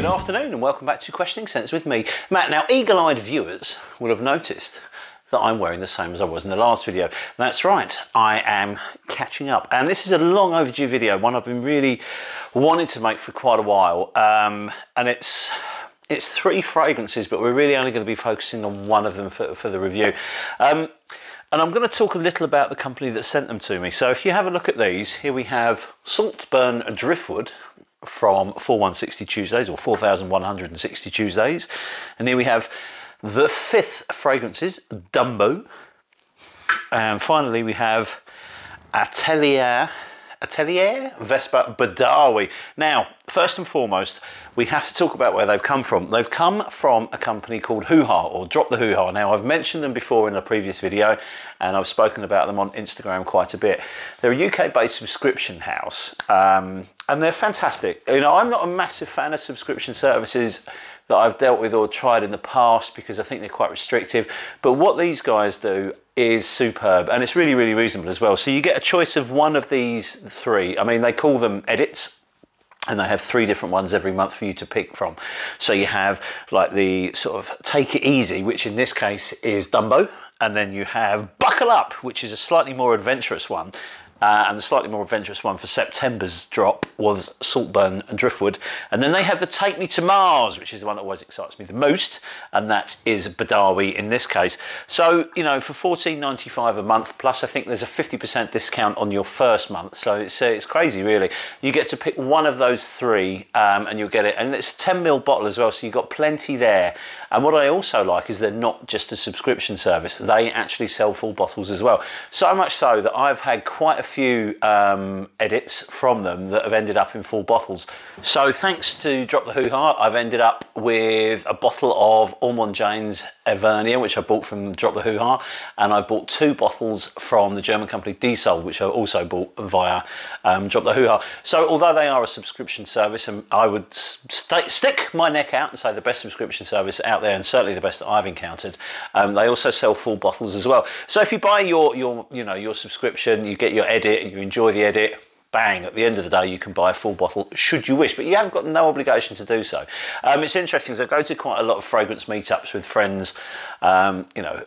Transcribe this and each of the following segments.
afternoon and welcome back to Questioning Sense with me, Matt. Now, eagle-eyed viewers will have noticed that I'm wearing the same as I was in the last video. That's right, I am catching up. And this is a long overdue video, one I've been really wanting to make for quite a while. And it's three fragrances, but we're really only going to be focusing on one of them for the review. And I'm going to talk a little about the company that sent them to me. So if you have a look at these, here we have Saltburn Driftwood from 4160 Tuesdays, or 4160 Tuesdays. And here we have the fifth fragrances, Dumbo. And finally we have Atelier Vesper Badawi. Now, first and foremost, we have to talk about where they've come from. They've come from a company called HooHaa, or Drop the HooHaa. Now, I've mentioned them before in a previous video, and I've spoken about them on Instagram quite a bit. They're a UK-based subscription house, and they're fantastic. You know, I'm not a massive fan of subscription services that I've dealt with or tried in the past because I think they're quite restrictive. But what these guys do is superb, and it's really, really reasonable as well. So you get a choice of one of these three. I mean, they call them edits, and they have three different ones every month for you to pick from. So you have like the sort of Take It Easy, which in this case is Dumbo, and then you have Buckle Up, which is a slightly more adventurous one. And the slightly more adventurous one for September's drop was Saltburn Driftwood. And then they have the Take Me to Mars, which is the one that always excites me the most, and that is Badawi in this case. So, you know, for $14.95 a month, plus I think there's a 50% discount on your first month. So it's crazy, really. You get to pick one of those three, and you'll get it. And it's a 10ml bottle as well, so you've got plenty there. And what I also like is they're not just a subscription service. They actually sell full bottles as well. So much so that I've had quite a few edits from them that have ended up in full bottles. So thanks to Drop the HooHaa, I've ended up with a bottle of Ormond Jane's Evernia, which I bought from Drop the HooHaa, and I bought 2 bottles from the German company Diesel, which I also bought via Drop the HooHaa. So although they are a subscription service, and I would stick my neck out and say the best subscription service out there, and certainly the best that I've encountered, they also sell full bottles as well. So if you buy your subscription, you get your edit, you enjoy the edit, bang, at the end of the day you can buy a full bottle should you wish, but you haven't got no obligation to do so. It's interesting because I go to quite a lot of fragrance meetups with friends, you know,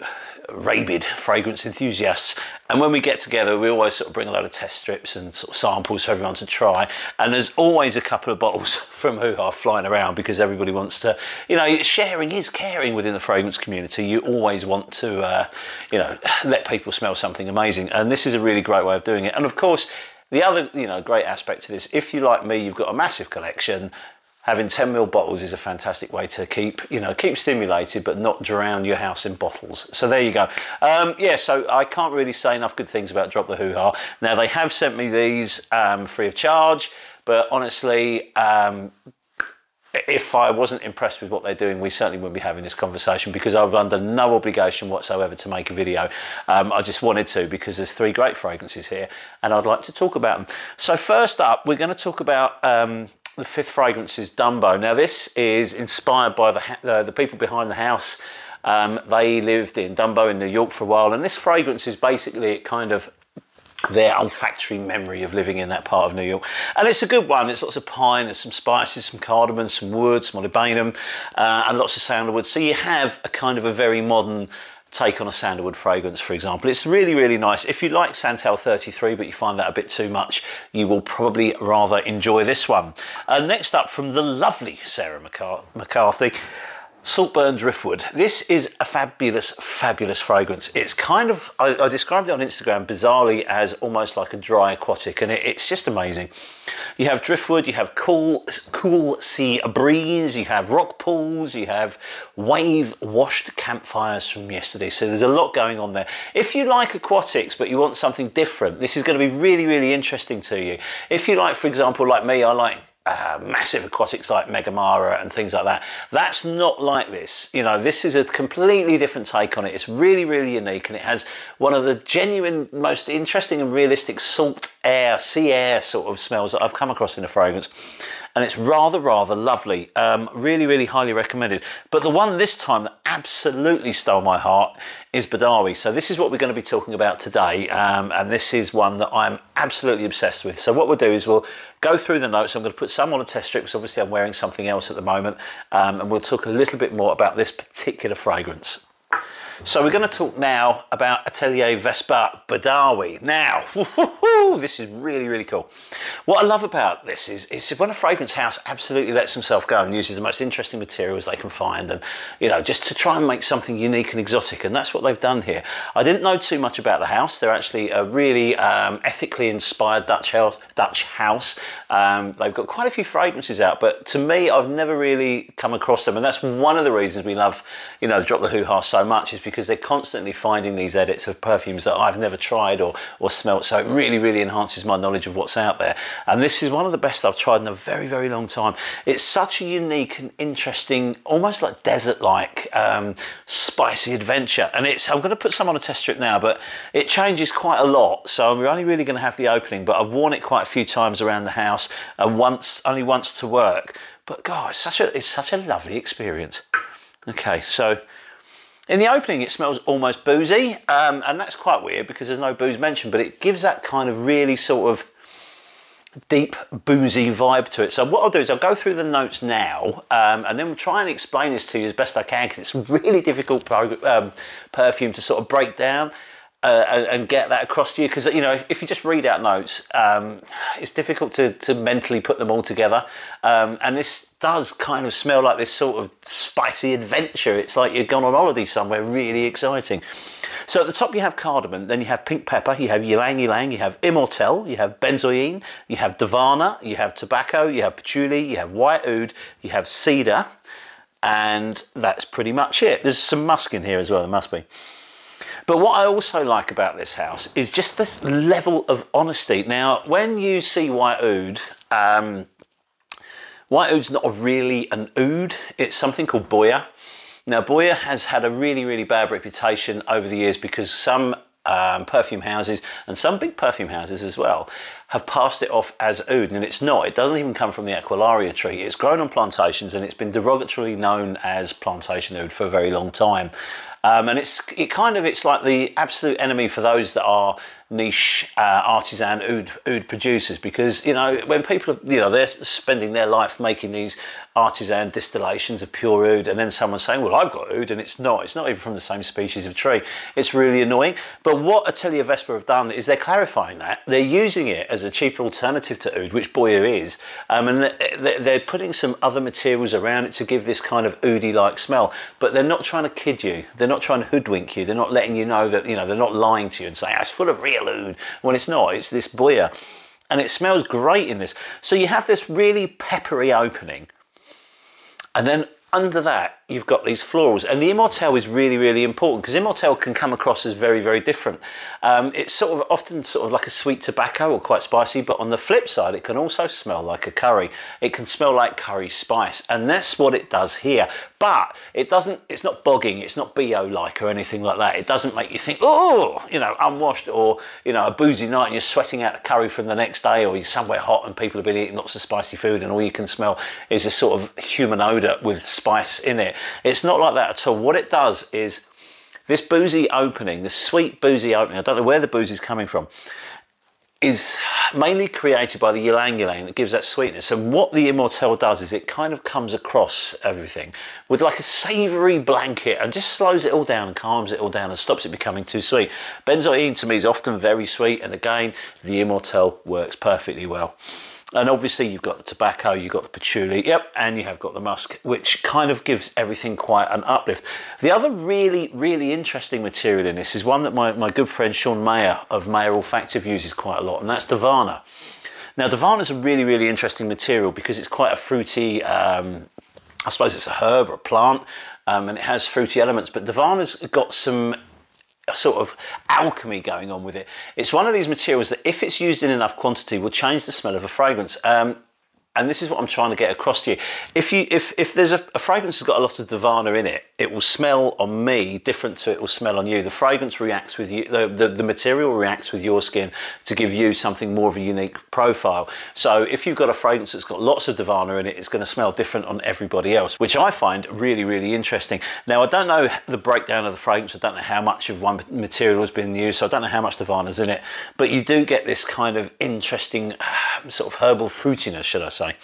rabid fragrance enthusiasts, and when we get together we always sort of bring a load of test strips and sort of samples for everyone to try, and there's always a couple of bottles from HooHaa flying around because everybody wants to, you know, sharing is caring within the fragrance community. You always want to you know, let people smell something amazing, and this is a really great way of doing it. And of course, the other, you know, great aspect to this, if you like me, you've got a massive collection, having 10ml bottles is a fantastic way to keep stimulated but not drown your house in bottles. So there you go. Yeah, so I can't really say enough good things about Drop the HooHaa. Now, they have sent me these free of charge, but honestly, if I wasn't impressed with what they're doing, we certainly wouldn't be having this conversation, because I'm under no obligation whatsoever to make a video. I just wanted to, because there's 3 great fragrances here and I'd like to talk about them. So first up, we're going to talk about the fifth fragrance is Dumbo. Now, this is inspired by the people behind the house. They lived in Dumbo in New York for a while, and this fragrance is basically kind of their olfactory memory of living in that part of New York. And it's a good one. It's lots of pine, there's some spices, some cardamom, some wood, some olibanum, and lots of sandalwood. So you have a kind of a very modern take on a sandalwood fragrance, for example. It's really, really nice. If you like Santal 33, but you find that a bit too much, you will probably rather enjoy this one. Next up, from the lovely Sarah Mccarthy, Saltburn Driftwood. This is a fabulous, fabulous fragrance. It's kind of, I described it on Instagram bizarrely as almost like a dry aquatic, and it's just amazing. You have driftwood, you have cool sea breeze, you have rock pools, you have wave-washed campfires from yesterday. So there's a lot going on there. If you like aquatics, but you want something different, this is going to be really, really interesting to you. If you like, for example, like me, I like massive aquatics like Megamara and things like that. That's not like this. You know, this is a completely different take on it. It's really, really unique, and it has one of the genuine, most interesting and realistic salt air, sea air sort of smells that I've come across in a fragrance. and it's rather lovely. Really, really highly recommended. But the one this time that absolutely stole my heart is Badawi. So this is what we're going to be talking about today, and this is one that I'm absolutely obsessed with. So what we'll do is we'll go through the notes. I'm going to put some on a test strip because obviously I'm wearing something else at the moment, and we'll talk a little bit more about this particular fragrance. So we're going to talk now about Atelier Vesper Badawi. Now, this is really, really cool. What I love about this is when a fragrance house absolutely lets themselves go and uses the most interesting materials they can find, and just to try and make something unique and exotic, and that's what they've done here. I didn't know too much about the house. They're actually a really ethically inspired Dutch house. They've got quite a few fragrances out, but to me, I've never really come across them, and that's one of the reasons we love, Drop the HooHaa so much, is because they're constantly finding these edits of perfumes that I've never tried or smelt, so it really, really enhances my knowledge of what's out there. And this is one of the best I've tried in a very, very long time. It's such a unique and interesting, almost like desert-like, spicy adventure. And I'm going to put some on a test strip now, but it changes quite a lot, so we're only really going to have the opening, but I've worn it quite a few times around the house, and only once to work. But God, it's such a lovely experience. Okay, so in the opening, it smells almost boozy, and that's quite weird because there's no booze mentioned, but it gives that kind of really sort of deep, boozy vibe to it. So what I'll do is I'll go through the notes now, and then we'll try and explain this to you as best I can, because it's a really difficult perfume to sort of break down and get that across to you, because if you just read out notes, it's difficult to mentally put them all together, and this does kind of smell like this sort of spicy adventure. It's like you've gone on holiday somewhere really exciting. So at the top you have cardamom, then you have pink pepper, you have ylang ylang, you have immortelle, you have benzoin, you have Nirvana, you have tobacco, you have patchouli, you have white oud, you have cedar, and that's pretty much it. There's some musk in here as well, there must be. But what I also like about this house is just this level of honesty. Now, when you see white oud, white oud's not really an oud, it's something called boya. Now, boya has had a really, really bad reputation over the years because some perfume houses, and some big perfume houses as well, have passed it off as oud, and it's not. It doesn't even come from the Aquilaria tree. It's grown on plantations, and it's been derogatorily known as plantation oud for a very long time. And it's like the absolute enemy for those that are niche artisan oud producers, because when people they're spending their life making these artisan distillations of pure oud, and then someone's saying, well, I've got oud, and it's not even from the same species of tree. It's really annoying. But what Atelier Vesper have done is they're clarifying that. They're using it as a cheaper alternative to oud, which boya is, and they're putting some other materials around it to give this kind of oudy like smell, but they're not trying to kid you. They're not trying to hoodwink you. They're not letting you know that they're not lying to you and saying, it's full of real oud, when it's not. It's this boya, and it smells great in this. So you have this really peppery opening, and then under that you've got these florals, and the immortelle is really, really important, because immortelle can come across as very, very different. It's often like a sweet tobacco or quite spicy, but on the flip side it can also smell like a curry. It can smell like curry spice, and that's what it does here. But it's not bogging, it's not BO like or anything like that. It doesn't make you think, oh, unwashed, or a boozy night and you're sweating out the curry from the next day, or you're somewhere hot and people have been eating lots of spicy food and all you can smell is this sort of human odour with spice in it. It's not like that at all. What it does is this boozy opening, this sweet boozy opening, I don't know where the booze is coming from, is mainly created by the ylang ylang that gives that sweetness. And what the immortelle does is it kind of comes across everything with like a savoury blanket and just slows it all down and calms it all down and stops it becoming too sweet. Benzoin to me is often very sweet, and again, the immortelle works perfectly well. And obviously you've got the tobacco, you've got the patchouli, yep, and you have got the musk, which kind of gives everything quite an uplift. The other really, really interesting material in this is one that my good friend Sean Mayer of Mayer Olfactive uses quite a lot, and that's Nirvana. Now, Nirvana is a really, really interesting material because it's quite a fruity, I suppose it's a herb or a plant, and it has fruity elements, but Nirvana's got some sort of alchemy going on with it. It's one of these materials that if it's used in enough quantity will change the smell of a fragrance. and this is what I'm trying to get across to you. If there's a fragrance that's got a lot of Nirvana in it, it will smell on me different to it will smell on you. The fragrance reacts with you, the material reacts with your skin to give you something more of a unique profile. So if you've got a fragrance that's got lots of Nirvana in it, it's going to smell different on everybody else, which I find really, really interesting. Now, I don't know the breakdown of the fragrance. I don't know how much of one material has been used, so I don't know how much Nirvana's in it, but you do get this kind of interesting sort of herbal fruitiness, should I say.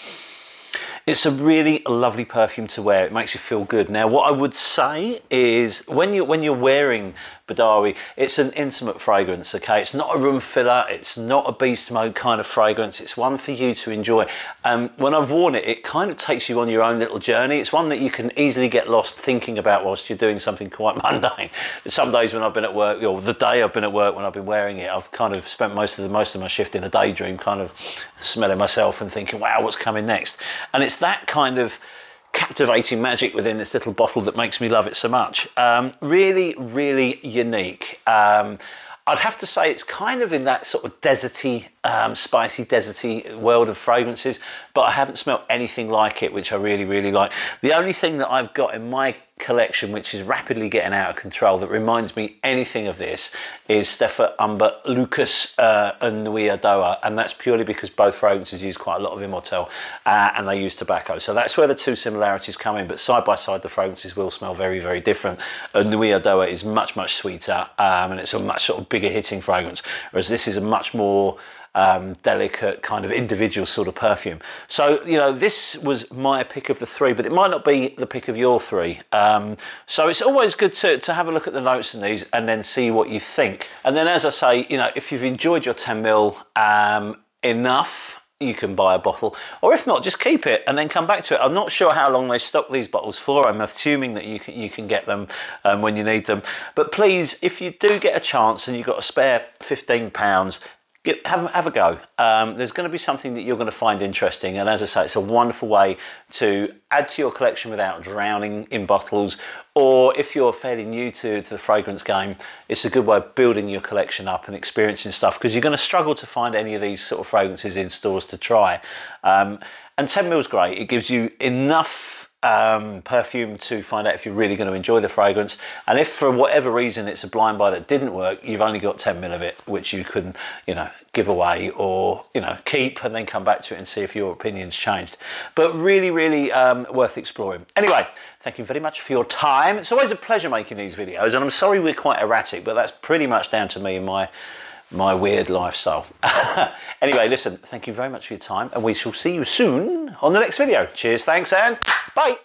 It's a really lovely perfume to wear. It makes you feel good. Now, what I would say is when you're wearing Badawi, it's an intimate fragrance, okay? It's not a room filler. It's not a beast mode kind of fragrance. It's one for you to enjoy. When I've worn it, it kind of takes you on your own little journey. It's one that you can easily get lost thinking about whilst you're doing something quite mundane. Some days when I've been at work, or the day I've been at work when I've been wearing it, I've kind of spent most of my shift in a daydream, kind of smelling myself and thinking, wow, what's coming next? And it's that kind of captivating magic within this little bottle that makes me love it so much. Really, really unique. I'd have to say it's kind of in that sort of deserty, spicy, deserty world of fragrances, but I haven't smelled anything like it, which I really, really like. The only thing that I've got in my collection, which is rapidly getting out of control, that reminds me anything of this, is Steffa Umber Lucas Nui Adoa, and that's purely because both fragrances use quite a lot of Immortelle and they use tobacco. So that's where the two similarities come in, but side by side the fragrances will smell very, very different. Nui Adoa is much, much sweeter and it's a much sort of bigger hitting fragrance, whereas this is a much more delicate kind of individual sort of perfume. So, you know, this was my pick of the three, but it might not be the pick of your three. So it's always good to have a look at the notes in these and then see what you think. And then, as I say, you know, if you've enjoyed your 10ml enough, you can buy a bottle, or if not, just keep it and then come back to it. I'm not sure how long they stock these bottles for. I'm assuming that you can get them when you need them. But please, if you do get a chance and you've got a spare £15, have a go. There's going to be something that you're going to find interesting, and as I say, it's a wonderful way to add to your collection without drowning in bottles, or if you're fairly new to the fragrance game, it's a good way of building your collection up and experiencing stuff, because you're going to struggle to find any of these sort of fragrances in stores to try. And 10ml is great. It gives you enough perfume to find out if you're really going to enjoy the fragrance, and if for whatever reason it's a blind buy that didn't work, you've only got 10ml of it, which you can, you know, give away or, you know, keep and then come back to it and see if your opinion's changed. But really, really worth exploring. Anyway, thank you very much for your time. It's always a pleasure making these videos, and I'm sorry we're quite erratic, but that's pretty much down to me and my weird lifestyle. Anyway, listen, thank you very much for your time, and we shall see you soon on the next video. Cheers, thanks, and bye.